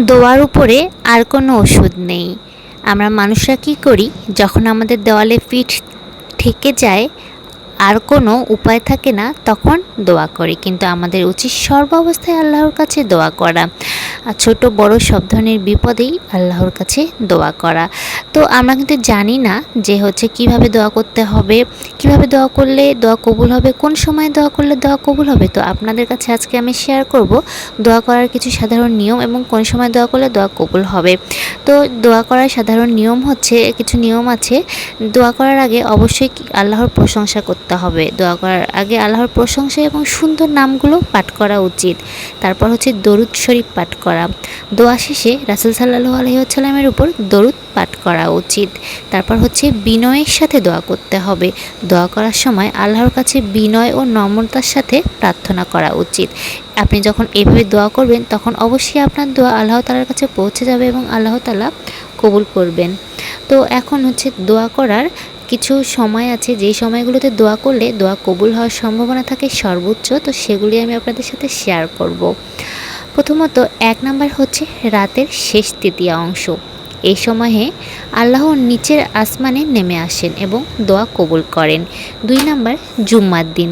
দোয়ার উপরে আর কোনো ওষুধ নেই। আমরা মানুষরা কী করি, যখন আমাদের দেওয়ালে পিঠ ঠেকে যায়, আর কোনো উপায় থাকে না, তখন দোয়া করি। কিন্তু আমাদের উচিত সর্বাবস্থায় আল্লাহর কাছে দোয়া করা। আর ছোট বড় সব ধরনের বিপদেই আল্লাহর কাছে দোয়া করা। তো আমরা কিন্তু জানি না যে কিভাবে দোয়া করতে হবে, কিভাবে দোয়া করলে দোয়া কবুল হবে, কোন সময় দোয়া করলে দোয়া কবুল হবে। তো আপনাদের কাছে আজকে আমি শেয়ার করব দোয়া করার কিছু সাধারণ নিয়ম এবং কোন সময় দোয়া করলে দোয়া কবুল হবে। তো দোয়া করার সাধারণ নিয়ম কিছু নিয়ম আছে। দোয়া করার আগে অবশ্যই আল্লাহর প্রশংসা করতে হবে। দোয়া করার আগে আল্লাহর প্রশংসা এবং সুন্দর নামগুলো পাঠ করা উচিত। তারপর দরুদ শরীফ পাঠ করা। দোয়া শেষে রাসূল সাল্লাল্লাহু আলাইহি ওয়াসাল্লামের উপর দরুদ পাঠ করা উচিত। তারপর বিনয়ের সাথে দোয়া করতে হবে। দোয়া করার সময় আল্লাহর কাছে বিনয় ও নম্রতার সাথে প্রার্থনা করা উচিত। আপনি যখন এভাবে দোয়া করবেন, তখন অবশ্যই আপনার দোয়া আল্লাহ তাআলার কাছে পৌঁছে যাবে এবং আল্লাহ তাআলা কবুল করবেন। তো এখন দোয়া করার কিছু সময় আছে, যেই সময়গুলোতে দোয়া করলে দোয়া কবুল হওয়ার সম্ভাবনা থাকে সর্বোচ্চ। তো সেগুলি আমি আপনাদের সাথে শেয়ার করব। প্রথমত 1 নাম্বার রাতের শেষ তৃতীয় অংশ। এই সময়ে আল্লাহ নিচের আসমানে নেমে আসেন এবং দোয়া কবুল করেন। 2 নাম্বার জুম্মার দিন।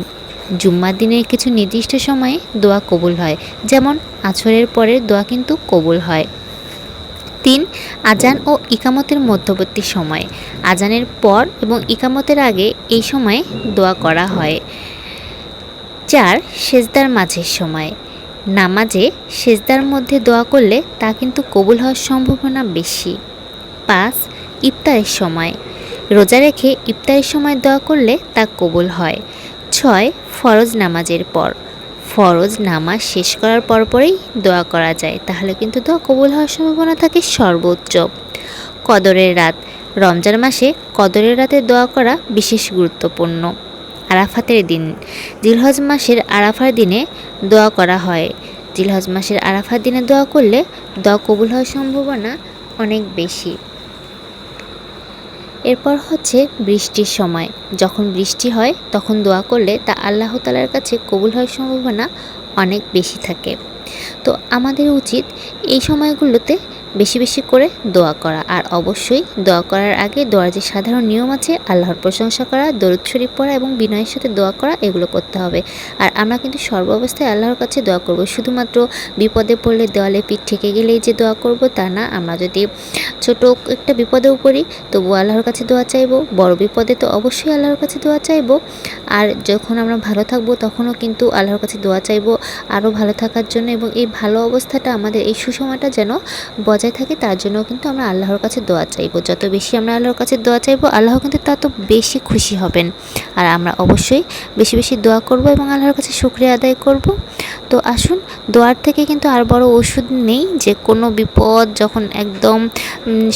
জুম্মার দিনের কিছু নির্দিষ্ট সময়ে দোয়া কবুল হয়, যেমন আসরের পরের দোয়া কিন্তু কবুল হয়। 3 আজান ও ইকামতের মধ্যবর্তী সময়। আজানের পর এবং ইকামতের আগে এই সময়ে দোয়া করা হয়। 4 সেজদার মাঝের সময়। নামাজে সেজদার মধ্যে দোয়া করলে তা কিন্তু কবুল হওয়ার সম্ভাবনা বেশি। 5 ইফতারের সময়। রোজা রেখে ইফতারের সময় দোয়া করলে তা কবুল হয়। 6 ফরজ নামাজের পর। ফরজ নামাজ শেষ করার পরপরই দোয়া করা যায়, তাহলে কিন্তু দোয়া কবুল হওয়ার সম্ভাবনা থাকে সর্বোচ্চ। কদরের রাত। রমজান মাসে কদরের রাতে দোয়া করা বিশেষ গুরুত্বপূর্ণ। আরাফাতের দিন। জিলহজ মাসের আরাফার দিনে দোয়া করা হয়। জিলহজ মাসের আরাফার দিনে দোয়া করলে দোয়া কবুল হওয়ার সম্ভাবনা অনেক বেশি। এরপর বৃষ্টির সময়। যখন বৃষ্টি হয় তখন দোয়া করলে তা আল্লাহ তাআলার কাছে কবুল হওয়ার সম্ভাবনা অনেক বেশি থাকে। তো আমাদের উচিত এই সময়গুলোতে বেশি বেশি করে দোয়া করা। আর অবশ্যই দোয়া করার আগে দোয়ার যে সাধারণ নিয়ম আছে, আল্লাহর প্রশংসা করা, দরুদ শরীফ পড়া এবং বিনয়ের সাথে দোয়া করা, এগুলো করতে হবে। আর আমরা কিন্তু সর্বাবস্থায় আল্লাহর কাছে দোয়া করব। শুধুমাত্র বিপদে পড়লে দেওয়ালে পিঠ ঠেকে গেলেই যে দোয়া করব তা না। আমরা যদি ছোট একটা বিপদেও পড়ি তবুও আল্লাহর কাছে দোয়া চাইবো, বড় বিপদে তো অবশ্যই আল্লাহর কাছে দোয়া চাইবো। আর যখন আমরা ভালো থাকবো তখনও কিন্তু আল্লাহর কাছে দোয়া চাইবো আরও ভালো থাকার জন্য, এবং এই ভালো অবস্থাটা আমাদের এই সুসময়টা যেন বজায় থাকে, তার জন্য কিন্তু আমরা আল্লাহর কাছে দোয়া চাইবো। যত বেশি আমরা আল্লাহর কাছে দোয়া চাইবো, আল্লাহ কিন্তু তত বেশি খুশি হবেন। আর আমরা অবশ্যই বেশি বেশি দোয়া করব এবং আল্লাহর কাছে শুকরিয়া আদায় করব। তো আসুন, দোয়ার থেকে কিন্তু আর বড় ওষুধ নেই। যে কোনো বিপদ যখন একদম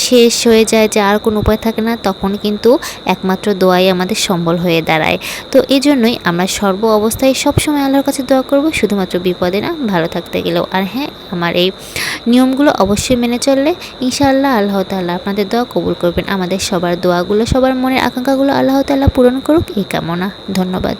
শেষ হয়ে যায়, যে আর কোনো উপায় থাকে না, তখন কিন্তু একমাত্র দোয়াই আমাদের সম্বল হয়ে দাঁড়ায়। তো এই জন্যই আমরা সর্ব অবস্থায় সবসময় আল্লাহর কাছে দোয়া করব, শুধুমাত্র বিপদে না, ভালো থাকতে গেলেও। আর হ্যাঁ, আমার এই নিয়মগুলো অবশ্যই মেনে চললে ইনশাআল্লাহ আল্লাহ তাআলা আপনাদের দোয়া কবুল করবেন। আমাদের সবার দোয়াগুলো, সবার মনের আকাঙ্ক্ষাগুলো আল্লাহ তাআলা পূরণ করুক, এই কামনা। ধন্যবাদ।